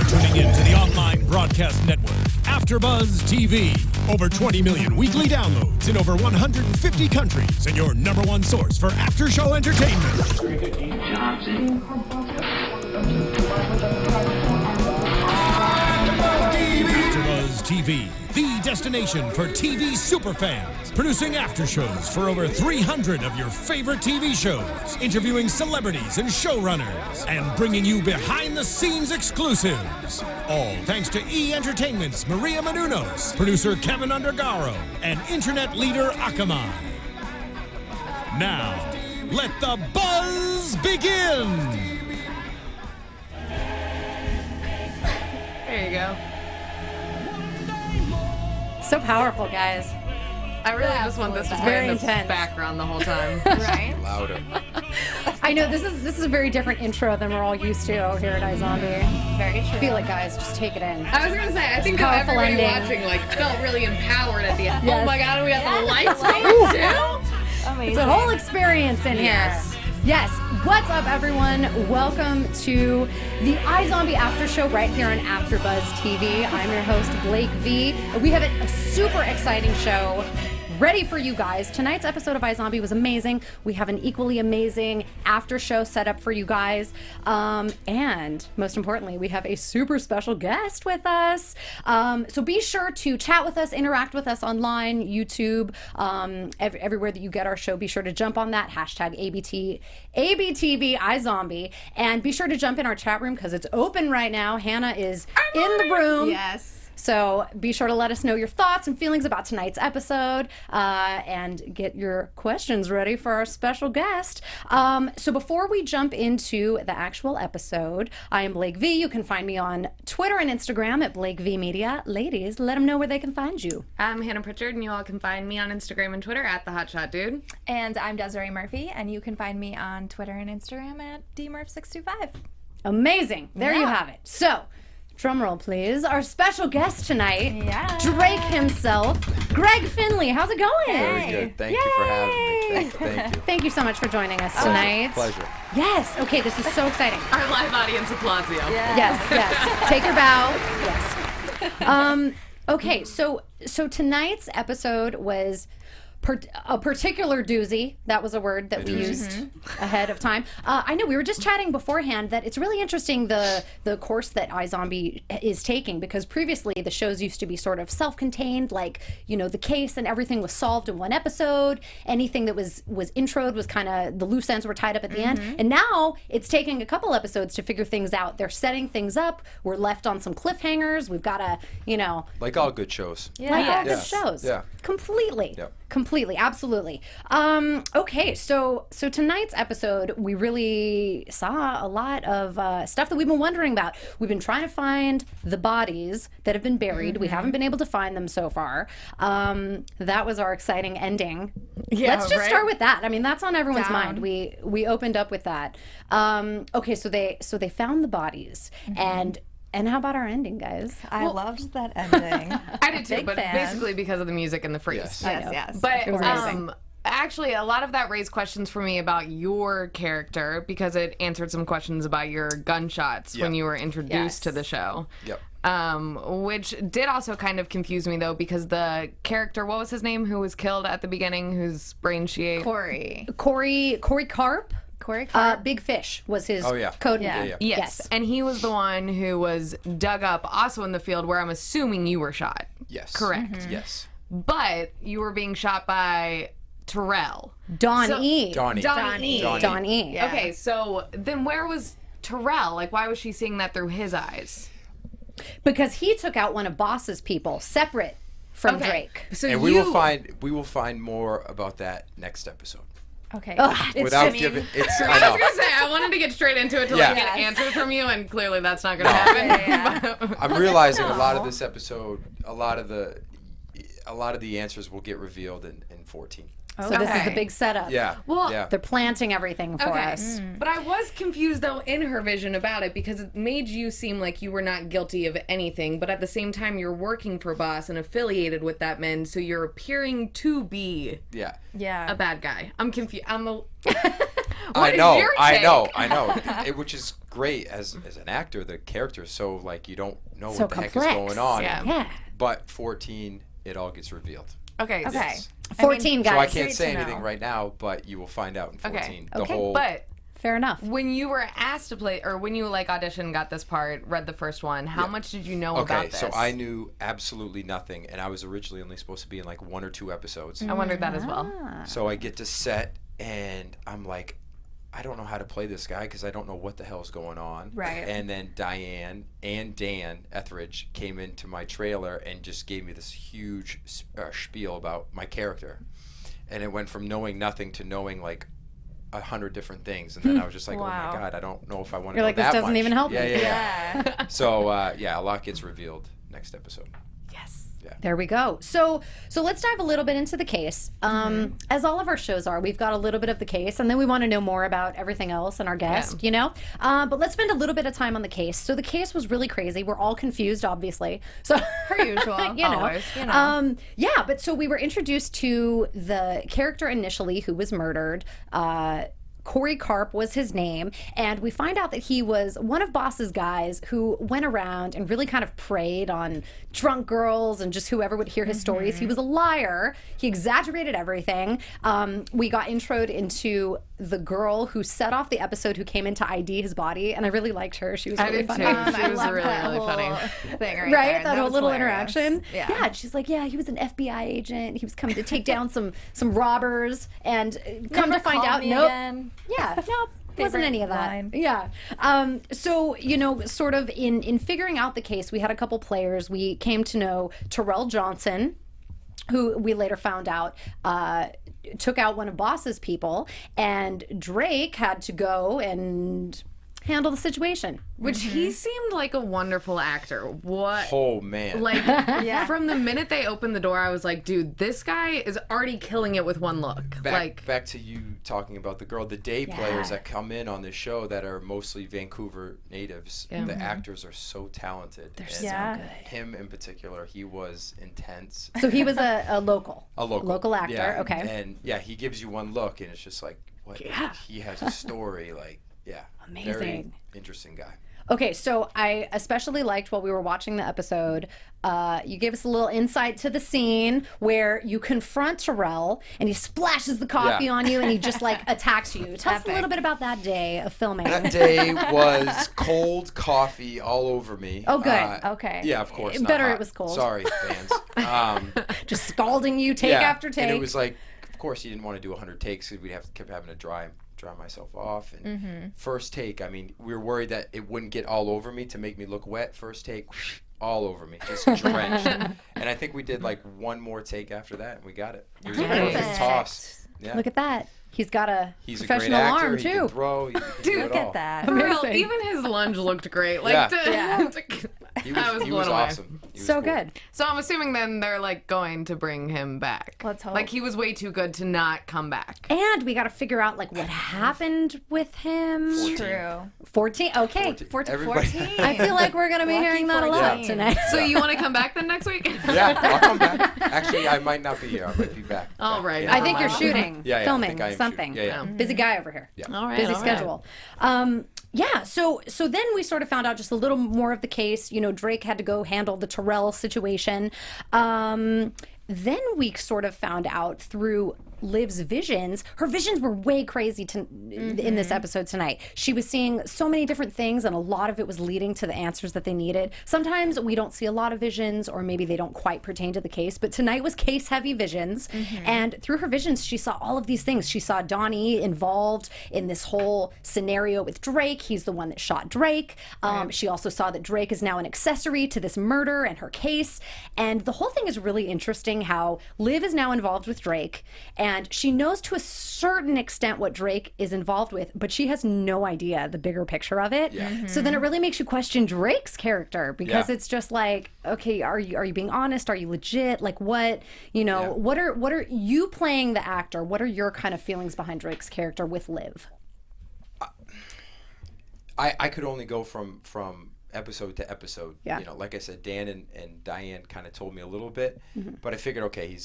tuning in to the online broadcast network, AFTERBUZZ TV. Over 20 million weekly downloads in over 150 countries, and your number one source for after-show entertainment. AFTERBUZZ TV, the destination for TV superfans. Producing aftershows for over 300 of your favorite TV shows. Interviewing celebrities and showrunners. And bringing you behind-the-scenes exclusives. All thanks to E! Entertainment's Maria Menounos, producer Kevin Undergaro, and internet leader Akamai. Now, let the buzz begin! There you go. So powerful, guys. I really just want this to play very in the intense background the whole time. Right? Louder. I know this is a very different intro than we're all used to here at iZombie. Very true. Feel it, guys. Just take it in. I was gonna say, I think Powerful everybody ending. watching felt really empowered at the end. Yes. Oh my god, and we got the lights going too. Amazing. It's a whole experience in Yes. here. Yes. What's up, everyone? Welcome to the iZombie After Show right here on AfterBuzz TV. I'm your host, Blake V. We have a super exciting show ready for you guys. Tonight's episode of iZombie was amazing. We have an equally amazing after show set up for you guys. And most importantly, we have a super special guest with us. So be sure to chat with us, interact with us online, YouTube, everywhere that you get our show. Be sure to jump on that hashtag ABTV iZombie. And be sure to jump in our chat room because it's open right now. Hannah is in the room. Yes. So be sure to let us know your thoughts and feelings about tonight's episode and get your questions ready for our special guest. So before we jump into the actual episode, I am Blake V. You can find me on Twitter and Instagram at Blake V Media. Ladies, let them know where they can find you. I'm Hannah Prichard, and you all can find me on Instagram and Twitter at the Hotshot Dude. And I'm Desiree Murphy, and you can find me on Twitter and Instagram at dmurph625. Amazing. There you Yeah. have it. So, drum roll, please. Our special guest tonight, Yeah. Drake himself, Greg Finley. How's it going? Very good. Thank you for having me. Thank you. Thank you so much for joining us tonight. Pleasure. Yes. Okay, this is so exciting. Our live audience applauds you. Yes, yes. Take your bow. Yes. Okay, so tonight's episode was a particular doozy. That was a word that we used ahead of time. I know we were just chatting beforehand that it's really interesting the course that iZombie is taking, because previously the shows used to be sort of self-contained, like, you know, the case and everything was solved in one episode. Anything that was introed was kind of, the loose ends were tied up at the end. And now it's taking a couple episodes to figure things out. They're setting things up. We're left on some cliffhangers. We've got to, you know, Like all good shows. like all good Yes. shows. Yeah. Completely. Yep. Completely. Absolutely. Okay, so tonight's episode, we really saw a lot of stuff that we've been wondering about. We've been trying to find the bodies that have been buried. We haven't been able to find them so far. That was our exciting ending. Yeah, Let's just right? start with that. I mean, that's on everyone's Down. mind. We opened up with that. Okay, so they found the bodies. And how about our ending, guys? I loved that ending. I did too, Big but fan. basically because of the music and the freeze. Yes. Yes, yes. But It was amazing. actually, a lot of that raised questions for me about your character, because it answered some questions about your gunshots when Yeah. you were introduced to the show. Yep. Which did also kind of confuse me, though, because the character, what was his name, who was killed at the beginning, whose brain she ate? Corey. Corey Karp? Corey Clark. Big Fish was his Oh, yeah. code Yeah. name. Yeah. Yes. And he was the one who was dug up also in the field where I'm assuming you were shot. Yes. Correct. Yes. But you were being shot by Terrell. Don So- E. Donnie. Donnie. Don E. Yeah. Okay, so then where was Terrell? Like, why was she seeing that through his eyes? Because he took out one of Boss's people, separate from Drake. So And we will find more about that next episode. Okay. It's Without just, giving it's I I was know. gonna say I wanted to get straight into it to Yeah. like get Yes. answers from you, and clearly that's not gonna happen. I'm realizing a lot of this episode, a lot of the answers will get revealed in 14. so this is Okay. the big setup. Yeah. Well, yeah. They're planting everything for us. But I was confused though in her vision about it, because it made you seem like you were not guilty of anything, but at the same time you're working for Boss and affiliated with that men, so you're appearing to be Yeah. Yeah. a bad guy. I'm confused. What is your take? I know. Which is great as an actor. The character is so like you don't know So what the complex. heck is going on. Yeah. But 14, it all gets revealed. Okay. Yes. 14 guys. So I can't Great say to anything know. right now, but you will find out in 14. The Okay. whole. But Fair enough. when you were asked to play, or when you like auditioned, got this part, read the first one, how much did you know about this? So I knew absolutely nothing, and I was originally only supposed to be in like 1 or 2 episodes. I wondered that as well. So I get to set, and I'm like, I don't know how to play this guy because I don't know what the hell's going on. Right. And then Diane and Dan Etheridge came into my trailer and just gave me this huge spiel about my character. And it went from knowing nothing to knowing like 100 different things. And then I was just like, Wow. oh my God, I don't know if I want to You're know like, this that doesn't much. even help me. Yeah. So, a lot gets revealed next episode. Yes. There we go. So let's dive a little bit into the case. As all of our shows are, we've got a little bit of the case, and then we want to know more about everything else and our guest, you know? But let's spend a little bit of time on the case. So the case was really crazy. We're all confused, obviously. So Per usual. you know. Always. You know. But so we were introduced to the character initially who was murdered. Corey Karp was his name, and we find out that he was one of Boss's guys who went around and really kind of preyed on drunk girls and just whoever would hear his stories. He was a liar. He exaggerated everything. We got introed into the girl who set off the episode who came in to ID his body, and I really liked her. She was I really did funny. too. I She was love really, that really whole funny. thing Right, there. that whole was little hilarious. interaction. Yeah. She's like, yeah, he was an FBI agent. He was coming to take down some robbers, and come Never to find called out, me nope. again. Yeah, nope. Wasn't Favorite any of that. line. Yeah. So, you know, sort of in figuring out the case, we had a couple players. We came to know Terrell Johnson, who we later found out took out one of Boss's people, and Drake had to go and handle the situation. Which he seemed like a wonderful actor. What? Oh, man. Like, from the minute they opened the door, I was like, dude, this guy is already killing it with one look. Back to you talking about the girl, the day players that come in on this show that are mostly Vancouver natives. The actors are so talented. They're so Yeah. good. Him in particular, he was intense. So he was a local. A local actor. yeah. Okay. And he gives you one look, and it's just like, what? Yeah. He has a story, like, Amazing. very interesting guy. Okay, so I especially liked while we were watching the episode, you gave us a little insight to the scene where you confront Terrell and he splashes the coffee on you and he just like attacks you. Tell us a little bit about that day of filming. That day was cold coffee all over me. Oh, good. Okay. Yeah, of course. not Better hot. it was cold. Sorry, fans. Just scalding you take after take. And it was like, of course, he didn't want to do 100 takes because we'd kept having to dry myself off. And first take, I mean, we were worried that it wouldn't get all over me to make me look wet. First take, whoosh, all over me, just drenched. And I think we did like one more take after that, and we got it. It was a perfect toss. Yeah. Look at that. He's got a He's a professional great actor. arm He too. can throw. He can do Look it all. at that. For real, Amazing. even his lunge looked great. Like, Yeah. He I was blown away. awesome. He was So cool. good. So I'm assuming then they're like going to bring him back. Let's hope. Like he was way too good to not come back. And we got to figure out like what happened with him. 14. True. 14. Okay. 14. Everybody- 14. I feel like we're gonna be Lucky hearing that a 14. lot Yeah. tonight. So you want to come back then next week? Yeah, I'll come back. Actually, I might not be here. I might be back. All right. Yeah. I think you're Wow. shooting, Yeah, I filming, think I am something. shooting. Yeah. Busy guy over here. Yeah. All right. Busy all right. schedule. So then we sort of found out just a little more of the case. You know, Drake had to go handle the Terrell situation. Then we sort of found out through Liv's visions. Her visions were way crazy in this episode tonight. She was seeing so many different things, and a lot of it was leading to the answers that they needed. Sometimes we don't see a lot of visions, or maybe they don't quite pertain to the case, but tonight was case-heavy visions. And through her visions, she saw all of these things. She saw Donnie involved in this whole scenario with Drake. He's the one that shot Drake. She also saw that Drake is now an accessory to this murder and her case. And the whole thing is really interesting how Liv is now involved with Drake, and she knows to a certain extent what Drake is involved with, but she has no idea the bigger picture of it. So then it really makes you question Drake's character, because it's just like, okay, are you being honest? Are you legit? Like what, what are you playing the actor? What are your kind of feelings behind Drake's character with Liv? I could only go from episode to episode. Yeah. You know, like I said, Dan and Diane kind of told me a little bit, but I figured, okay,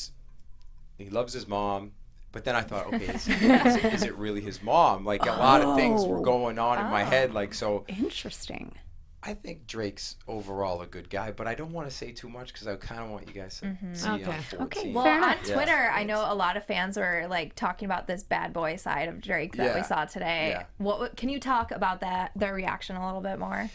he loves his mom. But then I thought, okay, is it really his mom? Like a lot of things were going on in my head. Like, so Interesting. I think Drake's overall a good guy, but I don't want to say too much because I kind of want you guys to see on 14. Okay, Well, fair on enough. Twitter, I know a lot of fans were like talking about this bad boy side of Drake that we saw today. Yeah. What can you talk about their reaction a little bit more?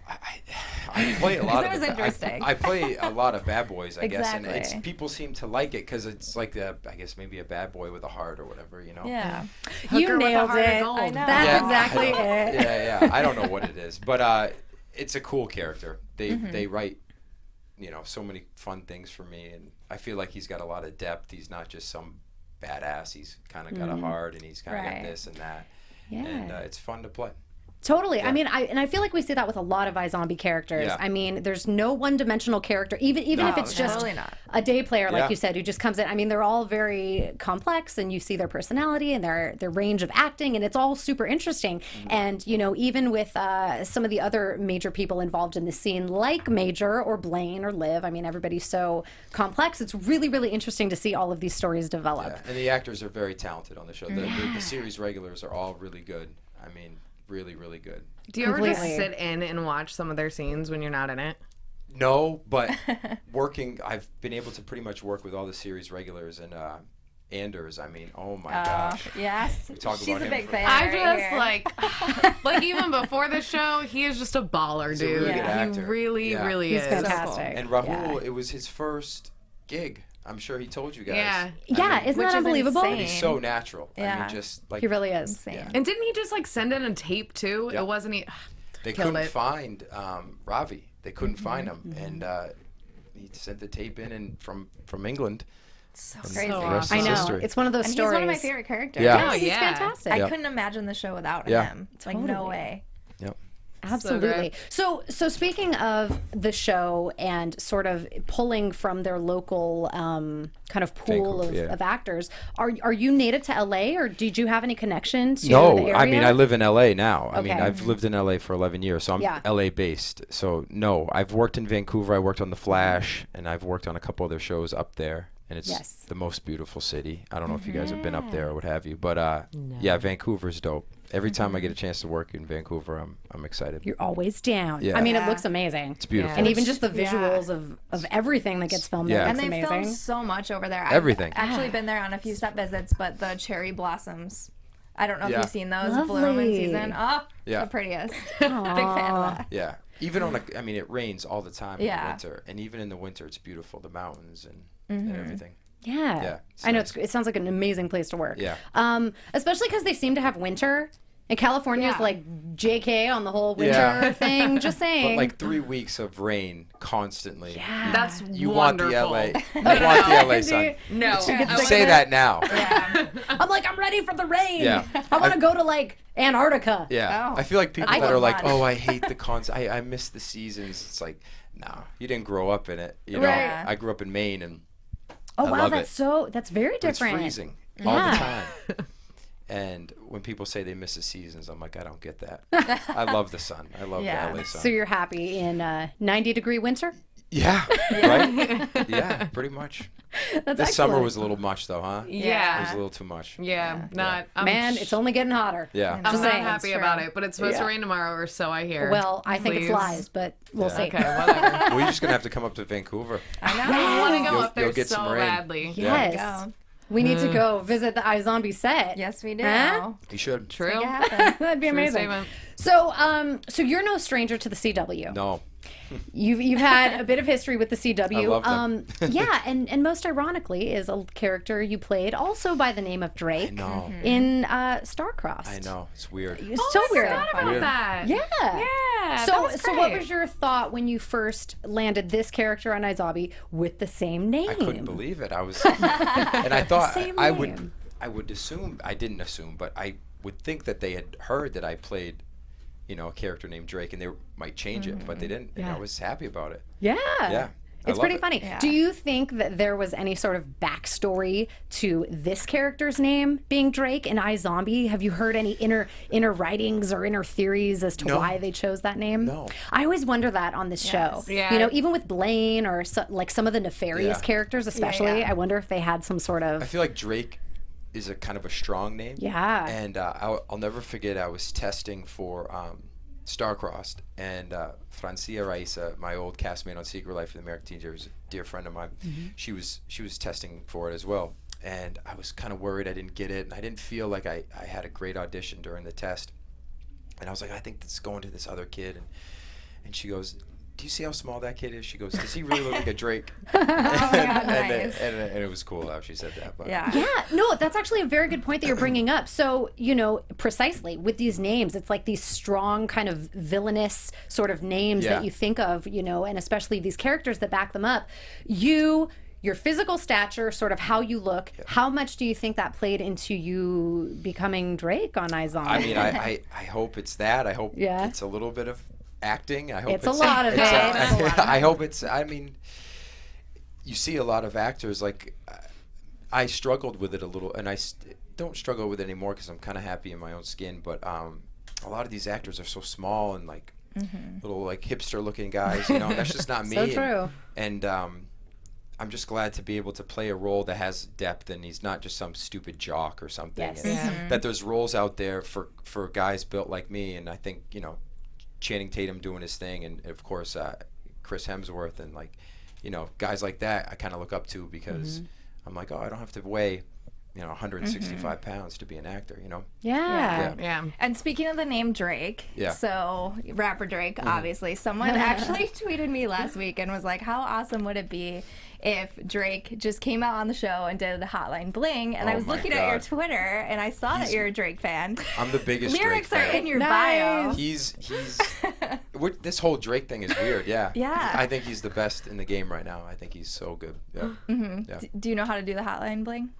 I play a lot It of was interesting. I play a lot of bad boys, I guess, and Exactly. people seem to like it because it's like I guess maybe a bad boy with a heart or whatever, you know. Yeah. You Hooker with a nailed heart of it. gold. I know. That's Yeah, exactly I it. don't- Yeah, I don't know what it is, but it's a cool character. They write, so many fun things for me, and I feel like he's got a lot of depth. He's not just some badass. He's kind of got a heart, and he's kind of Right. got this and that, Yeah. and it's fun to play. Totally. Yeah. I mean, I feel like we see that with a lot of iZombie characters. Yeah. I mean, there's no one-dimensional character, even No, if it's just totally not. a day player, like Yeah. you said, who just comes in. I mean, they're all very complex, and you see their personality and their range of acting, and it's all super interesting. And even with some of the other major people involved in the scene, like Major or Blaine or Liv, I mean, everybody's so complex. It's really, really interesting to see all of these stories develop. Yeah, and the actors are very talented on the show. The series regulars are all really good. I mean, really, really good. Do you ever just Completely. sit in and watch some of their scenes when you're not in it? No, but I've been able to pretty much work with all the series regulars, and Anders, I mean, oh my gosh. Yes. talk She's about a him big for- fan. I right just here. like even before the show, he is just a baller, He's a dude. really good He actor. really, Yeah. really He's is. fantastic. And Rahul, it was his first gig. I'm sure he told you guys. Yeah. Yeah, I mean, isn't which that is unbelievable? insane. he's so natural. I Yeah. mean, just like He really is. Insane. Yeah. And didn't he just like send in a tape too? Yep. It wasn't he. They Killed couldn't it. find Ravi. They couldn't find him, and he sent the tape in and from England. So And crazy. the rest I is know. history. It's one of those And stories. he's one of my favorite characters. Yeah. Oh, He's yeah. fantastic. I Yep. couldn't imagine the show without Yeah. him. It's like no Totally. way. Yep. Absolutely. So So speaking of the show and sort of pulling from their local kind of pool Vancouver, yeah. of actors, are you native to LA, or did you have any connection to the No, area? I mean I live in LA now. I mean Okay. I've lived in LA for 11 years, so I'm Yeah. LA based. So no, I've worked in Vancouver. I worked on The Flash, and I've worked on a couple other shows up there. And it's Yes. the most beautiful city. I don't know if you guys have been up there or what have you, but yeah, Vancouver's dope. Every time I get a chance to work in Vancouver, I'm excited. You're always down. Yeah. I mean, it Yeah. looks amazing. It's beautiful. And even just the Yeah. visuals of everything that gets filmed there Yeah. looks And they amazing. film so much over there. Everything. I've actually been there on a few set visits, but the cherry blossoms. I don't know Yeah. if you've seen those Lovely. bloom in season. Oh, Yeah. the prettiest. Big fan of that. Yeah. Even on I mean, it rains all the time in Yeah. the winter, and even in the winter, it's beautiful. The mountains and everything. Yeah. Yeah, it's I know nice. it sounds like an amazing place to work. Yeah. Especially because they seem to have winter. And California is Yeah. like JK on the whole winter Yeah. thing. Just saying. But like 3 weeks of rain constantly. yeah. That's You wonderful. want the LA. You want the LA sun. No, You say that now. Yeah. I'm like, I'm ready for the rain. Yeah. I want to go to like Antarctica. Yeah. Oh. I feel like people I that would are like, not. oh, I hate the cons. I miss the seasons. It's like, no, you didn't grow up in it. You know, Right. I grew up in Maine, and Oh I wow, love that's it. that's very But it's different. freezing all the Yeah. time. And when people say they miss the seasons, I'm like, I don't get that. I love the sun. I love Yeah. the LA sun. So you're happy in 90-degree winter? Yeah, right? Yeah, pretty much. That's This summer excellent. was a little much, though, huh? It was Yeah. a little too much. Yeah. Not. I'm Man, it's only getting hotter. Yeah. I'm Just not saying. happy It's about true. it, but it's supposed to Yeah. rain tomorrow, or so I hear. Well, I think Please. it's lies, but we'll see. Okay, whatever. We're just going to have to come up to Vancouver. I know. I want to go You'll- up there you'll get so some rain. badly. Yeah. Yes. Go. We need to go visit the iZombie set. Yes, we do. Huh? You should. True. Make it happen. That'd be True amazing. statement. So you're no stranger to the CW. No. You've had a bit of history with the CW. I love them. Yeah, and most ironically is a character you played also by the name of Drake I know. in Starcrossed. I know. It's weird. It's so weird. I forgot about Weird. that. Yeah. Yeah. So that was what great. was your thought when you first landed this character on iZombie with the same name? I couldn't believe it. I was, and I thought Same I name. would assume. I didn't assume, but I would think that they had heard that I played, a character named Drake, and they might change it, but they didn't. And Yeah. I was happy about it. Yeah. Yeah. I It's love pretty it. funny. Yeah. Do you think that there was any sort of backstory to this character's name being Drake in iZombie? Have you heard any inner writings or inner theories as to No. why they chose that name? No. I always wonder that on this show. Yeah. Even with Blaine or like some of the nefarious Yeah. characters, especially, yeah. I wonder if they had some sort I of. feel like Drake is a kind of a strong name. Yeah. And I'll never forget, I was testing for Star-Crossed, and Francia Raisa, my old castmate on Secret Life of the American Teenager, who's a dear friend of mine, she was testing for it as well. And I was kind of worried I didn't get it, and I didn't feel like I had a great audition during the test. And I was like, I think it's going to this other kid. And she goes, do you see how small that kid is? She goes, does he really look like a Drake? Nice. And it was cool how she said that. But. Yeah. Yeah, no, that's actually a very good point that you're bringing up. So, you know, precisely with these names, it's like these strong kind of villainous sort of names that you think of, you know, and especially these characters that back them up. Your physical stature, sort of how you look, how much do you think that played into you becoming Drake on iZombie? I mean, I hope it's that. I hope it's a little bit of acting. I hope it's a lot of it. I hope it's, I mean, you see a lot of actors, like, I struggled with it a little, and I don't struggle with it anymore because I'm kind of happy in my own skin, but a lot of these actors are so small and, like, little, like, hipster-looking guys, you know, and that's just not me. So true. And I'm just glad to be able to play a role that has depth, and he's not just some stupid jock or something. Yes. And that there's roles out there for guys built like me, and I think, you know, Channing Tatum doing his thing, and of course Chris Hemsworth, and, like, you know, guys like that I kind of look up to because I'm like, oh, I don't have to weigh, you know, 165 pounds to be an actor, you know? Yeah. And speaking of the name Drake, so rapper Drake, obviously, someone actually tweeted me last week and was like, how awesome would it be if Drake just came out on the show and did the Hotline Bling? And I was looking at your Twitter, and I saw that you're a Drake fan. I'm the biggest Lyrics Drake fan. are in your bio. He's this whole Drake thing is weird, Yeah. I think he's the best in the game right now. I think he's so good. Yeah. Do you know how to do the Hotline Bling?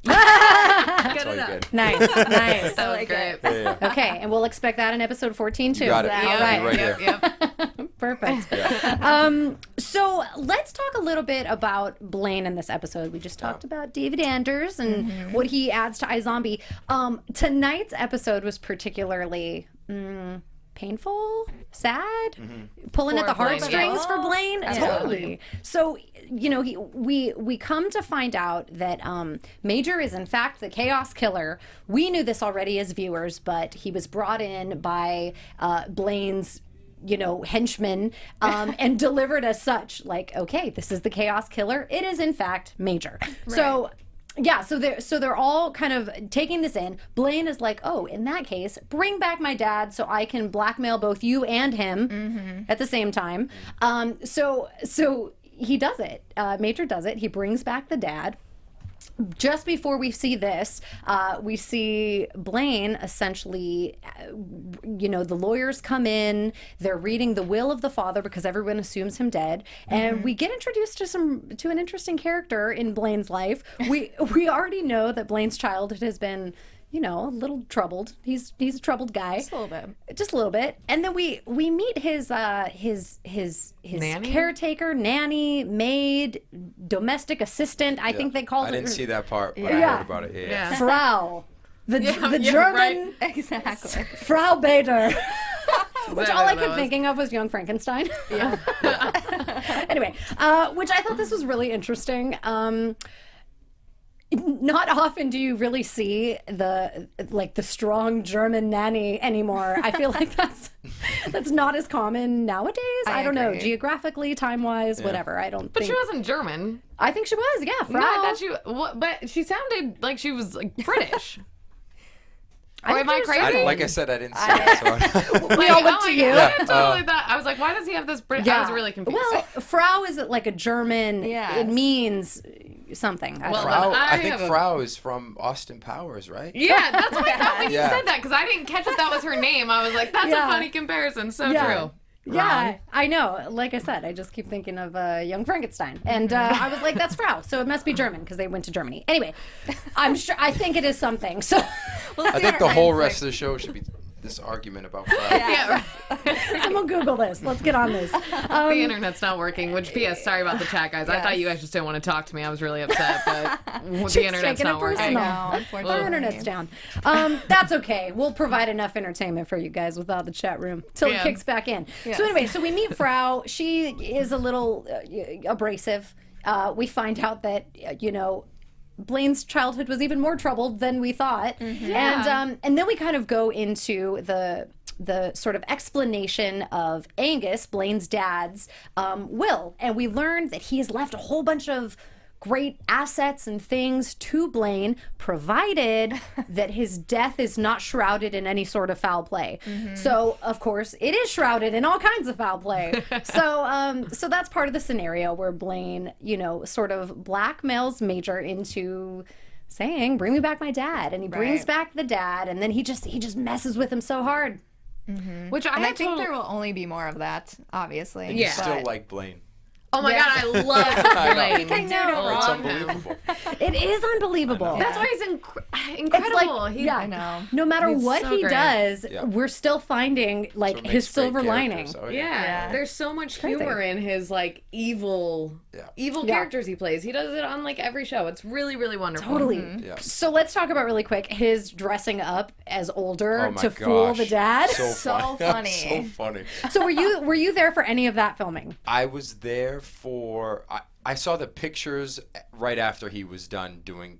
That's all you get. Nice. That was great. Okay, and we'll expect that in episode 14 too. You got it. All right. Here. Perfect. So let's talk a little bit about Blaine in this episode. We just talked about David Anders and what he adds to iZombie. Tonight's episode was particularly painful, sad, pulling at the heartstrings for Blaine. Totally. So, you know, we come to find out that Major is in fact the Chaos Killer. We knew this already as viewers, but he was brought in by Blaine's, you know, henchman, and delivered as such. Like, okay, this is the Chaos Killer. It is in fact Major. Right. So. Yeah, so they're all kind of taking this in. Blaine is like, oh, in that case, bring back my dad so I can blackmail both you and him at the same time. So he does it. Major does it. He brings back the dad. Just before we see this, we see Blaine essentially, you know, the lawyers come in, they're reading the will of the father because everyone assumes him dead, and we get introduced to an interesting character in Blaine's life. We already know that Blaine's childhood has been, you know, a little troubled. He's a troubled guy. Just a little bit. And then we meet his nanny? caretaker, nanny, maid, domestic assistant. I think they called it. I didn't see that part, but I heard about it. Yeah. Frau. The German. Right. Exactly. Frau Bader. Which all I kept thinking of was Young Frankenstein. Anyway, which I thought this was really interesting. Not often do you really see the strong German nanny anymore. I feel like that's not as common nowadays. I don't know, geographically, time-wise, whatever. I don't. But she wasn't German. I think she was. Yeah, Frau. No, I thought but she sounded like she was like British. Or am I crazy? Like I said, I didn't see it. So We all looked at you. I totally thought. I was like, why does he have this British? I was really confused. Well, Frau is like a German. It means something. I think Frau is from Austin Powers, right? Yeah, that's what I thought when you said that, because I didn't catch that was her name. I was like, that's a funny comparison. So true. Yeah, I know. Like I said, I just keep thinking of Young Frankenstein, and I was like, "That's Frau," so it must be German because they went to Germany. Anyway, I'm sure. I think it is something. So I think the whole rest of the show should be this argument about Frau. Someone Google this. Let's get on this. The internet's not working. Which, P.S. Sorry about the chat, guys. I thought you guys just didn't want to talk to me. I was really upset, but the internet's not working. Our internet's down. That's okay. We'll provide enough entertainment for you guys without the chat room till it kicks back in. Yes. So anyway, we meet Frau. She is a little abrasive. We find out that Blaine's childhood was even more troubled than we thought. And then we kind of go into the sort of explanation of Angus, Blaine's dad's will, and we learn that he has left a whole bunch of great assets and things to Blaine, provided that his death is not shrouded in any sort of foul play. So, of course, it is shrouded in all kinds of foul play. So that's part of the scenario where Blaine, you know, sort of blackmails Major into saying, "Bring me back my dad," and he brings back the dad, and then he just messes with him so hard. Which I think there will only be more of that, obviously. And you still like Blaine. Oh my God, I love Blaine. I know. It's unbelievable. It is unbelievable. That's why he's incredible. I know. No matter what he does, we're still finding like his silver lining. There's so much humor in his like evil characters he plays. He does it on like every show. It's really, really wonderful. Totally. So let's talk about really quick his dressing up as older to fool the dad. So funny. So funny. So were you there for any of that filming? I was there for I saw the pictures right after he was done going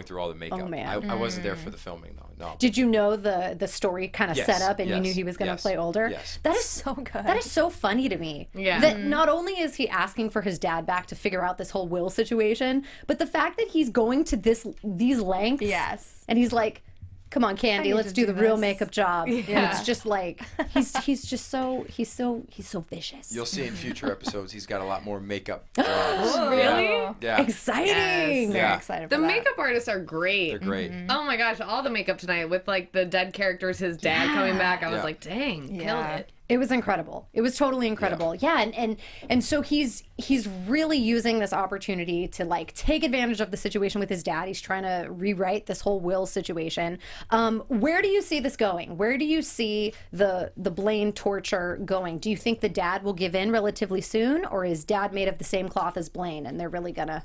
through all the makeup. Oh, man. I wasn't there for the filming though. No. Did you know the story kind of set up and you knew he was going to play older? Yes. That is so good. That is so funny to me. Yeah. That not only is he asking for his dad back to figure out this whole will situation, but the fact that he's going to these lengths. Yes. And he's like, "Come on, Candy, let's do the real makeup job." And it's just like he's so vicious. You'll see in future episodes he's got a lot more makeup jobs. Really? Yeah. Exciting. Very excited for The that. makeup artists are great. They're great. Oh my gosh, all the makeup tonight with like the dead characters, his dad coming back. I was like, dang, killed it. It was incredible. It was totally incredible. Yeah, and so he's really using this opportunity to like take advantage of the situation with his dad. He's trying to rewrite this whole will situation. Where do you see this going? Where do you see the Blaine torture going? Do you think the dad will give in relatively soon, or is dad made of the same cloth as Blaine and they're really gonna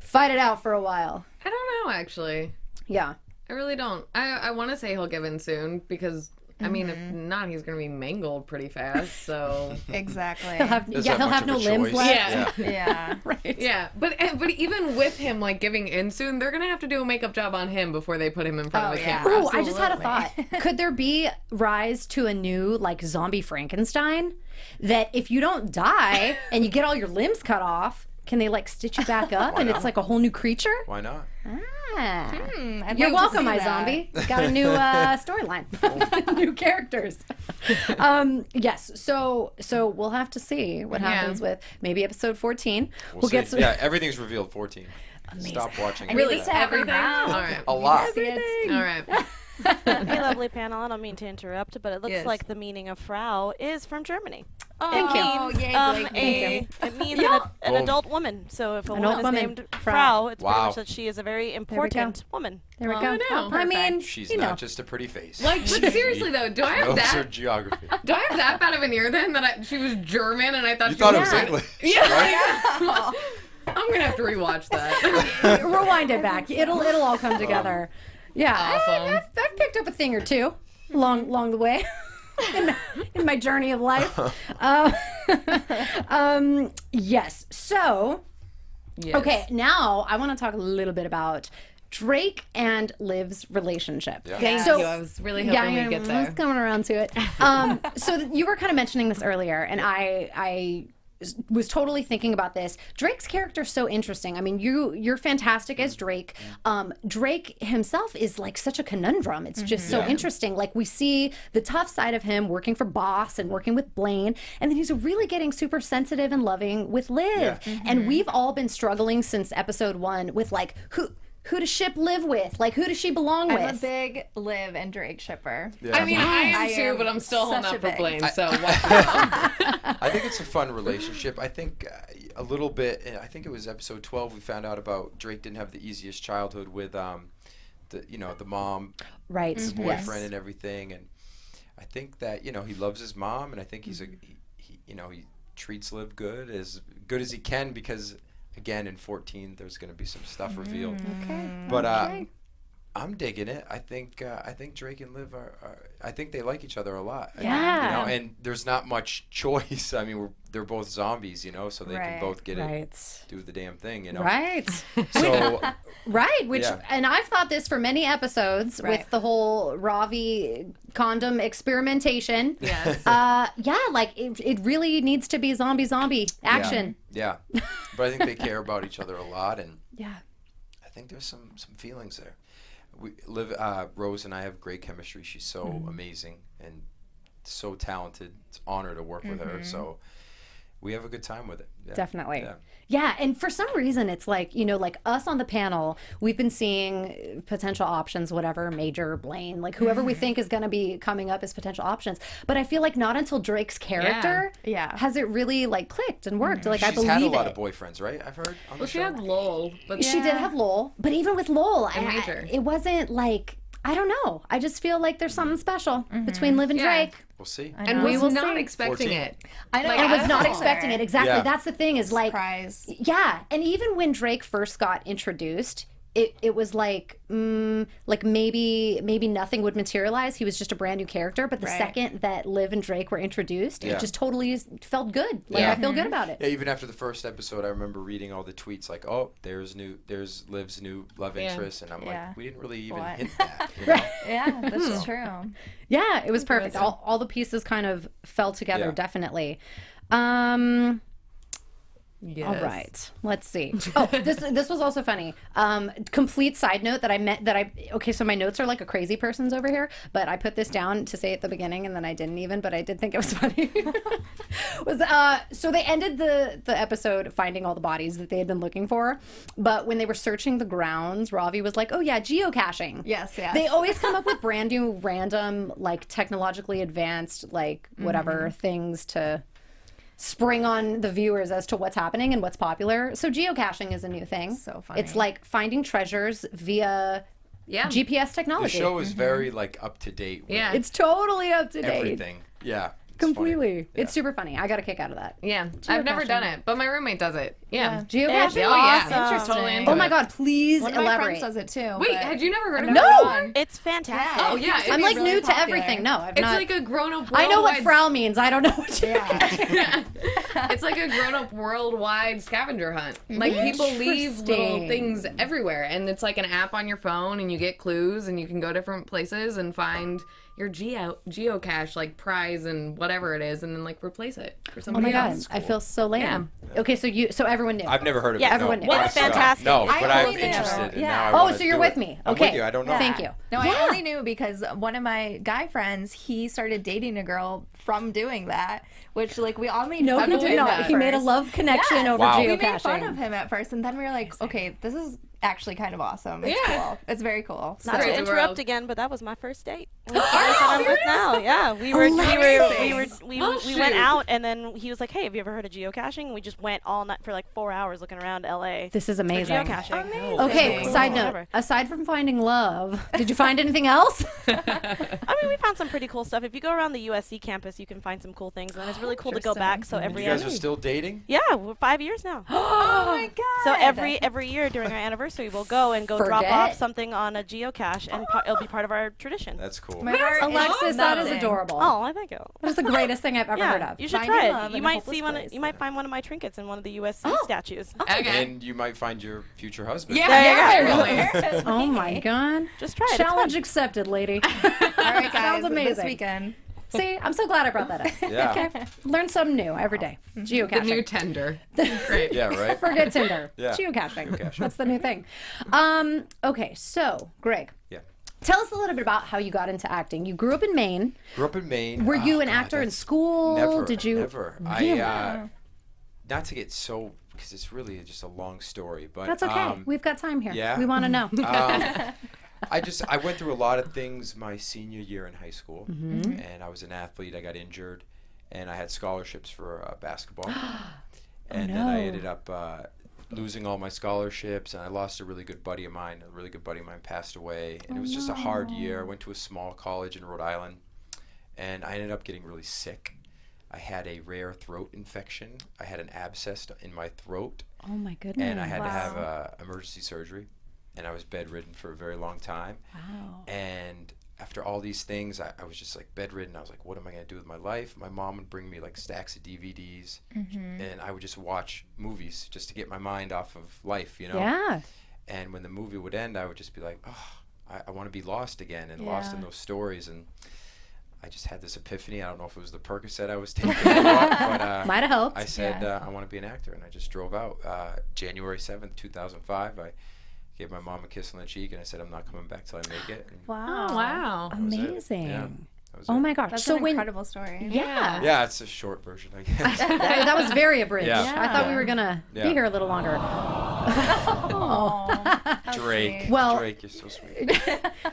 fight it out for a while? I don't know, actually. Yeah. I really don't. I want to say he'll give in soon because I mean, if not, he's going to be mangled pretty fast, so... Exactly. He'll have no limbs left. Yeah. Right. Yeah, but even with him, like, giving in soon, they're going to have to do a makeup job on him before they put him in front of the camera. Oh, I just had a thought. Could there be rise to a new, like, zombie Frankenstein? That if you don't die and you get all your limbs cut off, can they, like, stitch you back up and it's like a whole new creature? Why not? You're welcome, iZombie. Got a new storyline, new characters. Yes, so we'll have to see what happens with maybe episode 14. We'll get some... Yeah, everything's revealed 14. Amazing. Stop watching. Really, everything? All right. A lot. Everything. All right. Hey, lovely panel. I don't mean to interrupt, but it looks like the meaning of Frau is from Germany. Thank you. It means an adult woman. So if a woman is named Frau, it's pretty much that she is a very important woman. There we go. I mean, she's not just a pretty face. Like, but seriously though, do I have knows her that? geography. Do I have that bad of an ear then that she was German and I thought You she thought was it was English. Yeah. I'm gonna have to rewatch that. Rewind it back. It'll all come together. Yeah, Awesome. I've picked up a thing or two along the way in my journey of life. Yes. So, okay, now I want to talk a little bit about Drake and Liv's relationship. Yeah. Thank you. I was really hoping we'd get there. I was coming around to it. So you were kind of mentioning this earlier, and I was totally thinking about this. Drake's character is so interesting. I mean, you're fantastic as Drake. Drake himself is like such a conundrum. It's just so interesting. Like we see the tough side of him working for Boss and working with Blaine, and then he's really getting super sensitive and loving with Liv. And we've all been struggling since episode 1 with like who does Ship Liv with? Like, who does she belong with? I'm a big Liv and Drake shipper. Yeah. I mean, I am too, but I'm still holding up for Blaine, so what? I think it's a fun relationship. I think a little bit, I think it was episode 12, we found out about Drake didn't have the easiest childhood with, the mom, right, the boyfriend and everything. And I think that, he loves his mom, and I think he treats Liv good as he can because... Again, in 14, there's going to be some stuff revealed. Okay. But I'm digging it. I think Drake and Liv are I think they like each other a lot. Yeah. You know, and there's not much choice. I mean, they're both zombies, you know, so they can both get it, do the damn thing, you know. Right. So. Right. Which, and I've thought this for many episodes with the whole Ravi condom experimentation. Yes. Yeah, like it really needs to be zombie action. Yeah. But I think they care about each other a lot, and I think there's some feelings there. Rose and I have great chemistry. She's so amazing and so talented. It's an honor to work with her. So we have a good time with it. Yeah. Definitely. Yeah, and for some reason, it's like, you know, like us on the panel, we've been seeing potential options, whatever, Major, Blaine, like whoever we think is going to be coming up as potential options. But I feel like not until Drake's character has it really like clicked and worked. Like, I believe She's had a lot of boyfriends, right? I've heard on the show. She had Lowell. But she did have Lowell. But even with Lowell, Major. It wasn't like, I don't know. I just feel like there's something special between Liv and Drake. We'll see. And we was not expecting it. I know. I was not expecting it. Exactly. Yeah. That's the thing is like. Surprise. Yeah. And even when Drake first got introduced, it was like maybe nothing would materialize. He was just a brand new character. But the second that Liv and Drake were introduced, it just totally felt good. Like I feel good about it. Yeah. Even after the first episode, I remember reading all the tweets like, "Oh, there's Liv's new love interest," and I'm like, we didn't really even hint that. You know? Yeah, that's true. Yeah, it was perfect. All the pieces kind of fell together. Definitely. Yes. All right. Let's see. Oh, this was also funny. Complete side note okay, so my notes are like a crazy person's over here, but I put this down to say at the beginning and then I didn't even, but I did think it was funny. So they ended the episode finding all the bodies that they had been looking for, but when they were searching the grounds, Ravi was like, "Oh yeah, geocaching." Yes. They always come up with brand new, random, like technologically advanced, like whatever things to spring on the viewers as to what's happening and what's popular. So geocaching is a new thing. So funny. It's like finding treasures via GPS technology. The show is very like up to date. Yeah. It's totally up to date. Everything. Yeah. Completely. It's super funny. I got a kick out of that. Yeah. I've never done it, but my roommate does it. Yeah. Geocaching? Oh, yeah. Awesome. She's totally into Oh my God, please One of my elaborate. friends does it too. Wait, had you never heard of it? No! It's fantastic. Oh, yeah. I'm like really new popular. to everything. No, I've It's not. like a grown-up I know what worldwide- Frau means. I don't know what It's like a grown-up worldwide scavenger hunt. Like people leave little things everywhere, and it's like an app on your phone, and you get clues, and you can go different places and find your geocache like prize and whatever it is, and then like replace it for somebody Oh my God, else. I feel so lame. Okay, so everyone knew. I've never heard of it. Yeah, everyone knew. Well, it's fantastic. No, I but I'm only knew. interested. And Yeah. now I Oh, wanna so you're do with it. me. I'm Okay. with you. I don't know. Thank you. No, I only knew because one of my guy friends, he started dating a girl from doing that, which like we all made fun he of did him not. at He made a first. love connection over Wow. geocaching. We made fun of him at first, and then we were like, okay, this is actually kind of awesome. It's cool. It's very cool. Not to Crazy interrupt world. again, but that was my first date. With the person I'm with now. Yeah, we went out, and then he was like, "Hey, have you ever heard of geocaching?" And we just went all night for like 4 hours looking around LA. This is for amazing. geocaching. Amazing. Okay, Cool. side note. Whatever. Aside from finding love, did you find anything else? I mean, we found some pretty cool stuff. If you go around the USC campus, you can find some cool things, and it's really cool to go back. So every You guys are still dating? yeah, we're 5 years now. Oh my God. So every year during our anniversary, we'll go and drop Forget. off something on a geocache, and it'll be part of our tradition. That's cool. My heart is Alexis, that is melting. adorable. Oh, I thank you. That's the greatest thing I've ever heard of. You should Finding try love it. You in a might hopeless see one. place. You might find one of my trinkets in one of the USC statues. Okay. And you might find your future husband. Yeah. Oh my God. Just try it. Challenge accepted, lady. All right, guys. Sounds amazing. This weekend. See, I'm so glad I brought that up. Yeah. Okay. Learn something new every day. Geocaching. The new tender. Great. Yeah, right? Forget Tinder. Yeah. Geocaching. That's the new thing. Okay, so, Greg. Yeah. Tell us a little bit about how you got into acting. You grew up in Maine. Grew up in Maine. Were you an God, actor in that's- school? Never. Did you? Never. Really? Not to get so, because it's really just a long story, but. That's okay. We've got time here. yeah? We want to know. I went through a lot of things my senior year in high school, and I was an athlete. I got injured, and I had scholarships for basketball, and then I ended up losing all my scholarships, and I lost a really good buddy of mine. A really good buddy of mine passed away, and it was just a hard year. I went to a small college in Rhode Island, and I ended up getting really sick. I had a rare throat infection. I had an abscess in my throat, Oh my goodness. and I had to have emergency surgery. and I was bedridden for a very long time. Wow. And after all these things, I was just like bedridden. I was like, what am I going to do with my life? My mom would bring me like stacks of DVDs, and I would just watch movies just to get my mind off of life, you know? Yeah. And when the movie would end, I would just be like, oh, I want to be lost again and lost in those stories. And I just had this epiphany. I don't know if it was the Percocet I was taking or what, but might have helped. I said, I want to be an actor. And I just drove out. January 7th, 2005, I gave my mom a kiss on the cheek, and I said, I'm not coming back till I make it. And Wow. Oh, wow. Amazing. Yeah, oh my gosh. That's so an when incredible story. Yeah. Yeah, it's a short version, I guess. that was very abridged. Yeah. I thought we were gonna be here a little longer. Drake. Well- Drake, you're so sweet.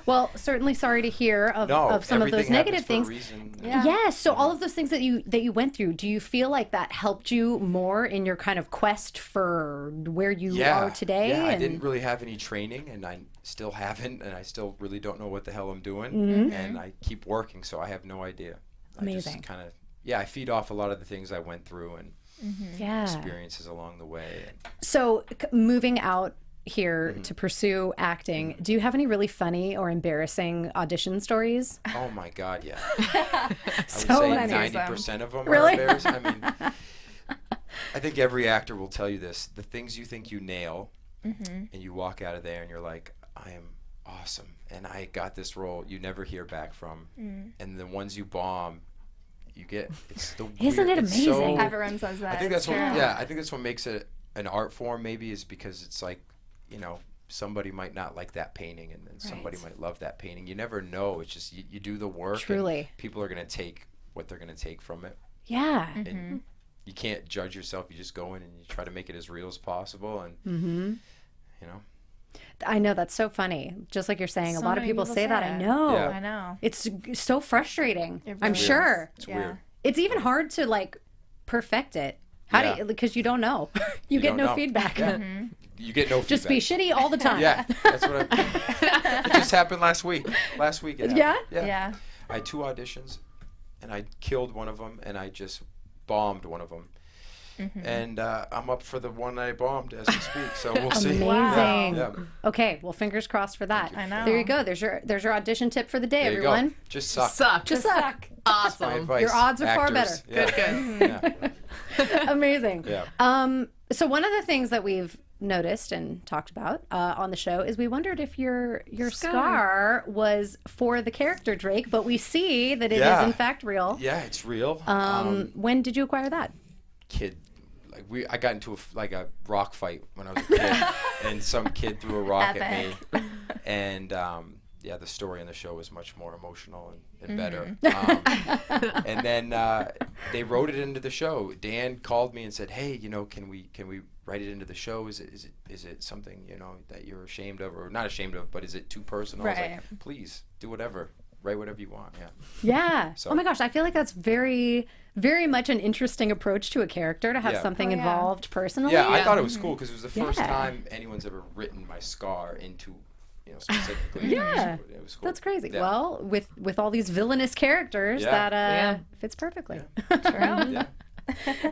Well, certainly sorry to hear of some of those everything negative happens things. for a reason. Yes. So all of those things that you went through, do you feel like that helped you more in your kind of quest for where you are today? Yeah, I And- didn't really have any training, and I still haven't, and I still really don't know what the hell I'm doing. And I keep working, so I have no idea. Amazing. I just kind of, I feed off a lot of the things I went through and experiences along the way. So moving out here to pursue acting, do you have any really funny or embarrassing audition stories? Oh my God, yeah. I would So say many. 90% of them Really? are embarrassing. I mean, I think every actor will tell you this. The things you think you nail, and you walk out of there and you're like, I am awesome, and I got this role, you never hear back from. And the ones you bomb, you get, it's the Isn't weird, it it's so- amazing? Everyone says that. I think It's that's what, true. I think that's what makes it an art form, maybe, is because it's like, somebody might not like that painting, and then somebody might love that painting. You never know. It's just you do the work. Truly. And people are going to take what they're going to take from it. Yeah. And you can't judge yourself. You just go in and you try to make it as real as possible. And, I know, that's so funny. Just like you're saying, a So lot of many people say that. I it. know. Yeah. I know. It's so frustrating. It I'm really sure. It's Yeah. weird. It's even hard to like perfect it. How do you, because you don't know. you get don't no know. feedback. Yeah. You get no Just be feedback. shitty all the time. Yeah, that's what it just happened last week. Last week it happened. Yeah. I had 2 auditions, and I killed one of them, and I just bombed one of them. And I'm up for the one I bombed as we speak, so we'll see. Amazing. Yeah. Okay, well, fingers crossed for that. I know. There you go. There's your audition tip for the day, There you everyone. go. Just suck. Suck. Just suck. My Awesome. advice. Your odds are far Actors. better. Yeah. Good. Yeah. Amazing. Yeah. So one of the things that we've noticed and talked about on the show is we wondered if your scar was for the character Drake, but we see that it is in fact real. Yeah, it's real. When did you acquire that? Kid, I got into a rock fight when I was a kid, and some kid threw a rock at me, and the story in the show was much more emotional and better. And then they wrote it into the show. Dan called me and said, "Hey, can we write it into the show? Is it something that you're ashamed of, or not ashamed of, but is it too personal?" I was like, "Please do whatever." Write whatever you want. Yeah. So- Oh my gosh, I feel like that's very, very much an interesting approach to a character, to have Yeah. something Oh, yeah. involved personally. Yeah, I thought it was cool because it was the first Yeah. time anyone's ever written my scar into, specifically. Yeah. It was cool. That's crazy. Yeah. Well, with all these villainous characters, Yeah. that fits perfectly. Yeah.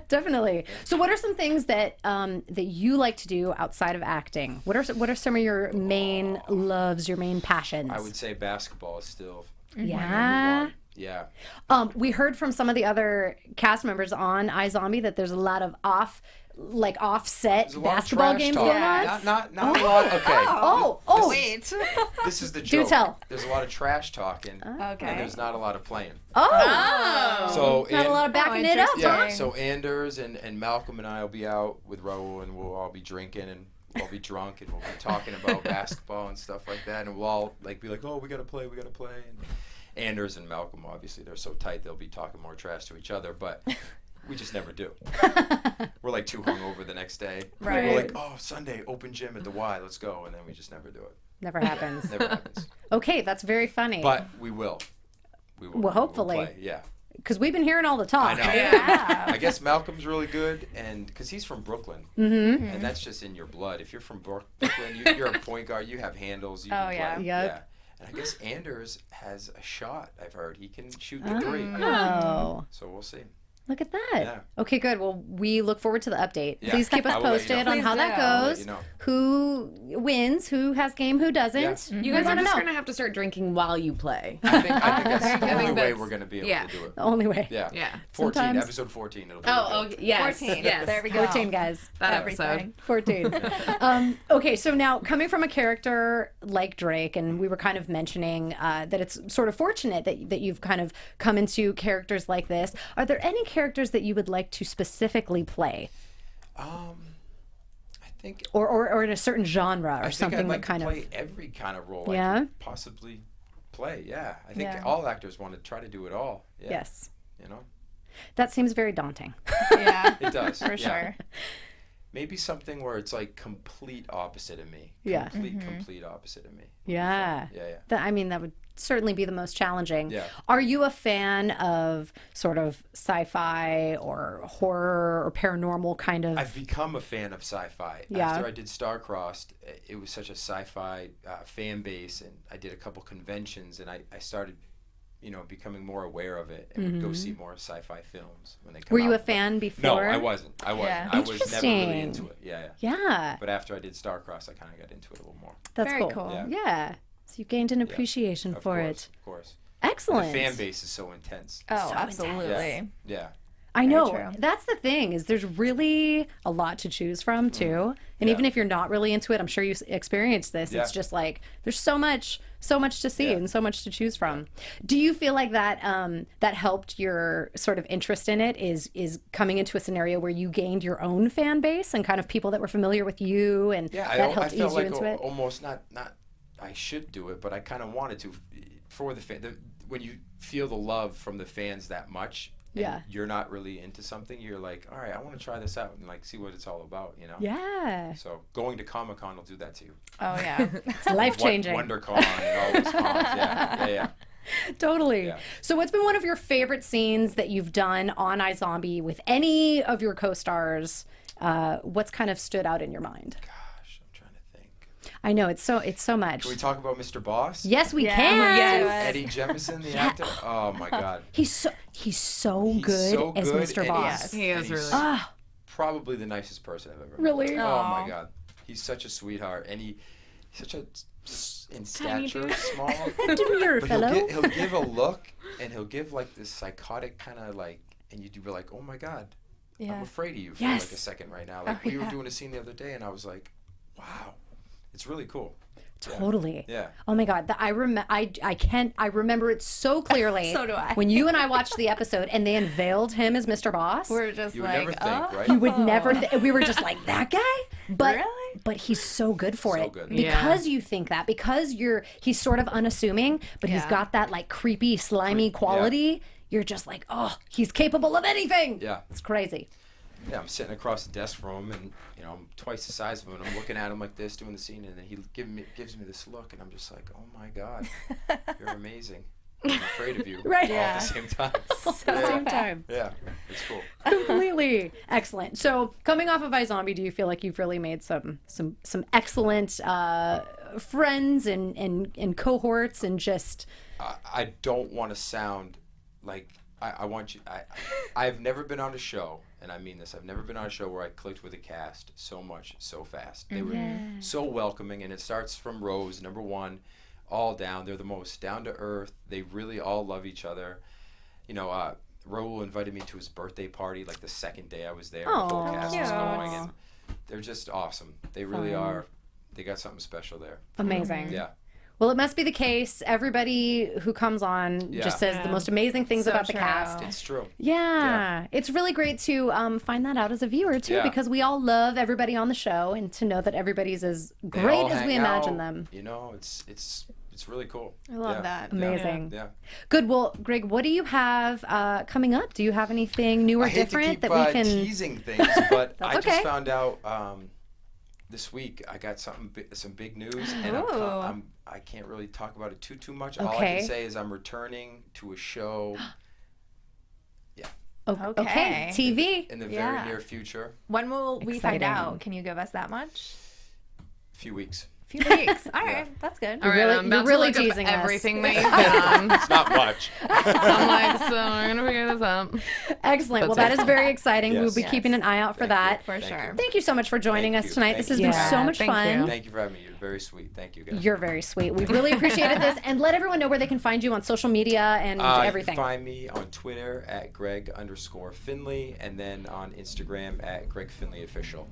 Definitely. So, what are some things that that you like to do outside of acting? What are some of your main loves, your main passions? I would say basketball is still Yeah. number one. Yeah. We heard from some of the other cast members on iZombie that there's a lot of offset There's a lot of basketball trash games talk. going on. Not a lot. Okay. Oh, Wait. This is the Do joke. tell. There's a lot of trash talking, Okay. and there's not a lot of playing. oh, So not a lot of backing it up. Yeah. Interesting. So Anders and Malcolm and I will be out with Raul, and we'll all be drinking, and we'll be drunk, and we'll be talking about basketball and stuff like that, and we'll all be like, "Oh, we gotta play. And Anders and Malcolm, obviously, they're so tight, they'll be talking more trash to each other, but we just never do. We're like too hungover the next day. Right. We're like, "Oh, Sunday, open gym at the Y, let's go," and then we just never do it. Never happens. Never happens. Okay, that's very funny. But we will. We will. Well, hopefully. We'll play. Yeah. Because we've been hearing all the talk. I know. Yeah. I guess Malcolm's really good, and because he's from Brooklyn, and that's just in your blood. If you're from Brooklyn, you're a point guard. You have handles. You can play. yeah. Yep. Yeah. And I guess Anders has a shot. I've heard he can shoot the 3. Oh. So we'll see. Look at that. Yeah. Okay, good. Well, we look forward to the update. Yeah. Please keep us I will let you posted know. on how Please that do. I'll let goes. you know. Who wins, who has game, who doesn't. Yeah. You We guys are wanna just know. going to have to start drinking while you play. I think that's the I only think way that's- we're going to be able yeah. to do it. The only way. Yeah. Yeah. 14, Sometimes- episode 14. It'll be Oh, revealed. okay. Yes. 14. Yes. There we go. 14, guys. That Everything. episode. 14. Okay, so now coming from a character like Drake, and we were kind of mentioning that it's sort of fortunate that you've kind of come into characters like this. Are there any characters that you would like to specifically play, I think or in a certain genre, or I think something I'd like that kind to of? play every kind of role Yeah? I could possibly play. Yeah, I think Yeah. all actors want to try to do it all. Yeah. Yes, You know, that seems very daunting. Yeah. it does For yeah. sure. Maybe something where it's like complete opposite of me. Yeah. Complete opposite of me. Yeah. Yeah. I mean, that would certainly be the most challenging. Yeah. Are you a fan of sort of sci-fi or horror or paranormal kind of? I've become a fan of sci-fi. Yeah. After I did Star-Crossed, it was such a sci-fi fan base, and I did a couple conventions, and I started, becoming more aware of it, and would go see more sci-fi films when they come Were you out. a fan No, before? I wasn't. Yeah. I was never really Interesting. into it. Yeah. Yeah, But after I did Star-Crossed, I kind of got into it a little more. that's Very cool. cool. Yeah. Yeah. So you gained an appreciation Of for course, it. Of course. Excellent. The fan base is so intense. Oh, So absolutely. Yeah. I know. true. That's the thing, is there's really a lot to choose from too. And Yeah. even if you're not really into it, I'm sure you experienced this. Yeah. It's just like there's so much to see Yeah. and so much to choose from. Do you feel like that that helped your sort of interest in it, is coming into a scenario where you gained your own fan base and kind of people that were familiar with you, and Yeah, that I helped ease felt you like into it? almost not I should do it, but I kind of wanted to for the fan. When you feel the love from the fans that much, and Yeah. you're not really into something, you're like, all right, I want to try this out and like see what it's all about, Yeah. So going to Comic-Con will do that to you. Oh, yeah. It's life changing. WonderCon and all those cons. Yeah. Totally. Yeah. So what's been one of your favorite scenes that you've done on iZombie with any of your co-stars? What's kind of stood out in your mind? Gosh, I'm trying to think. I know it's so much. Can we talk about Mr. Boss? Yes, we Yeah, can. yes. Eddie Jemison, the actor. Oh my God. He's so good so as good, Mr. and Boss. He is and really. Ah, Probably the nicest person I've ever met. Really? Oh my Aw. God. He's such a sweetheart, and he's such a in stature small. demure But fellow. he'll give a look, and he'll give like this psychotic kind of like, and you'd be like, oh my God, I'm Yeah. afraid of you for Yes. like a second right now. Like we were doing a scene the other day, and I was like, wow, it's really cool. Totally. Yeah. Oh my God, I remember it so clearly. So do I. When you and I watched the episode and they unveiled him as Mr. Boss. We're just You would like, never think, oh. right? You would never. We were just like, that guy, but Really? but he's so good for So it good. because you think that, because he's sort of unassuming, but he's Yeah. got that like creepy, slimy quality. You're just like, oh, he's capable of anything. Yeah. It's crazy. Yeah, I'm sitting across the desk from him, and I'm twice the size of him, and I'm looking at him like this, doing the scene, and then he gives me this look, and I'm just like, oh my God, you're amazing. I'm afraid of you Right. all Yeah. at the same time. Same time. Yeah, it's cool. Completely excellent. So coming off of iZombie, do you feel like you've really made some excellent friends and cohorts and just? I don't want to sound like I want you. I've never been on a show, and I mean this. I've never been on a show where I clicked with a cast so much, so fast. They were so welcoming, and it starts from Rose, number one, all down. They're the most down to earth. They really all love each other. Raul invited me to his birthday party like the second day I was there. The whole Aw. cast was Cute. going, and they're just awesome. They really Fun. are. They got something special there. Amazing. Yeah. Well, it must be the case. Everybody who comes on Yeah. just says the most amazing things So about the true. cast. It's true. Yeah. It's really great to find that out as a viewer too, Yeah. because we all love everybody on the show, and to know that everybody's as They great all as we hang imagine out, them. It's really cool. I love Yeah. that. Amazing. Yeah. Good. Well, Greg, what do you have coming up? Do you have anything new or I hate different to keep, that we can? teasing things, but I okay. just found out this week I got some big news, and Ooh. I can't really talk about it too much. All I Okay. can say is I'm returning to a show Okay. Okay. TV. in the Yeah. very near future. When will we find Exciting. out? Can you give us that much? Few weeks. few weeks. All right, that's good. All right, really- I'm about you're really to look teasing up us. everything that you've been on. It's not much. I'm like, so I'm gonna figure this out. Excellent. Well, That's that is very exciting. Yes. We'll be Yes. keeping an eye out for that. For sure. Thank you so much for joining Thank us you. tonight. Thank This has you. been Yeah, so much thank fun. you. Thank you for having me. You're very sweet. Thank you, guys. You're very sweet. We really appreciated this. And let everyone know where they can find you on social media and everything. You can find me on Twitter at Greg_Finley, and then on Instagram at Greg Finley Official.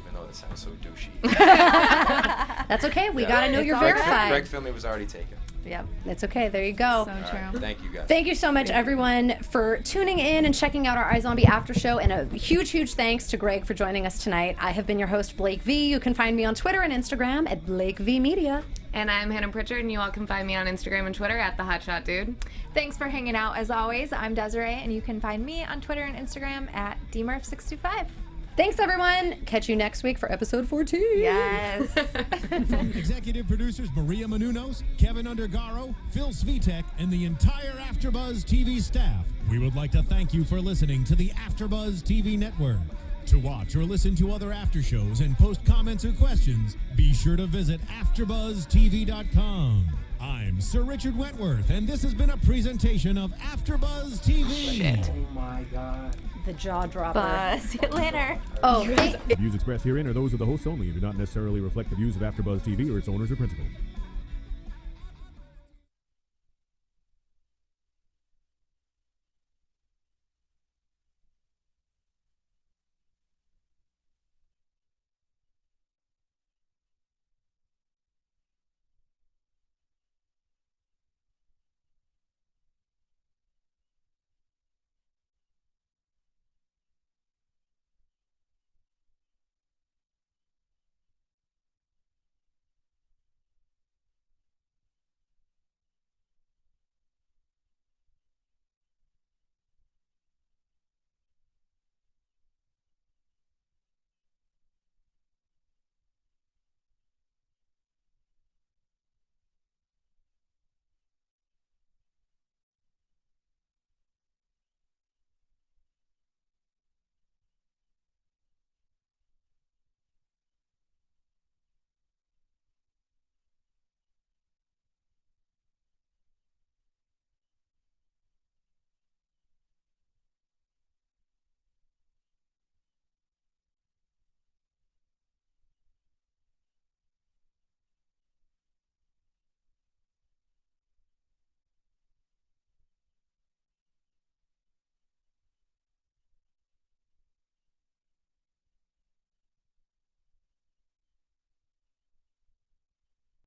Even though that sounds so douchey. That's okay. We Yeah. got to know It's you're all Greg, verified. Greg Finley was already taken. Yep. It's okay. There you go. So All true. right. Thank you, guys. Thank you so much, everyone, for tuning in and checking out our iZombie After Show. And a huge, huge thanks to Greg for joining us tonight. I have been your host, Blake V. You can find me on Twitter and Instagram at Blake V Media. And I'm Hannah Prichard, and you all can find me on Instagram and Twitter at the Hotshot Dude. Thanks for hanging out as always. I'm Desiree, and you can find me on Twitter and Instagram at dmurph625. Thanks, everyone. Catch you next week for episode 14. Yes. From executive producers Maria Menounos, Kevin Undergaro, Phil Svitek, and the entire AfterBuzz TV staff, we would like to thank you for listening to the AfterBuzz TV network. To watch or listen to other after shows and post comments or questions, be sure to visit AfterBuzzTV.com. I'm Sir Richard Wentworth, and this has been a presentation of AfterBuzz TV. Oh my God. The jaw dropper. See you later. Oh, The views expressed herein are those of the hosts only and do not necessarily reflect the views of AfterBuzz TV or its owners or principals.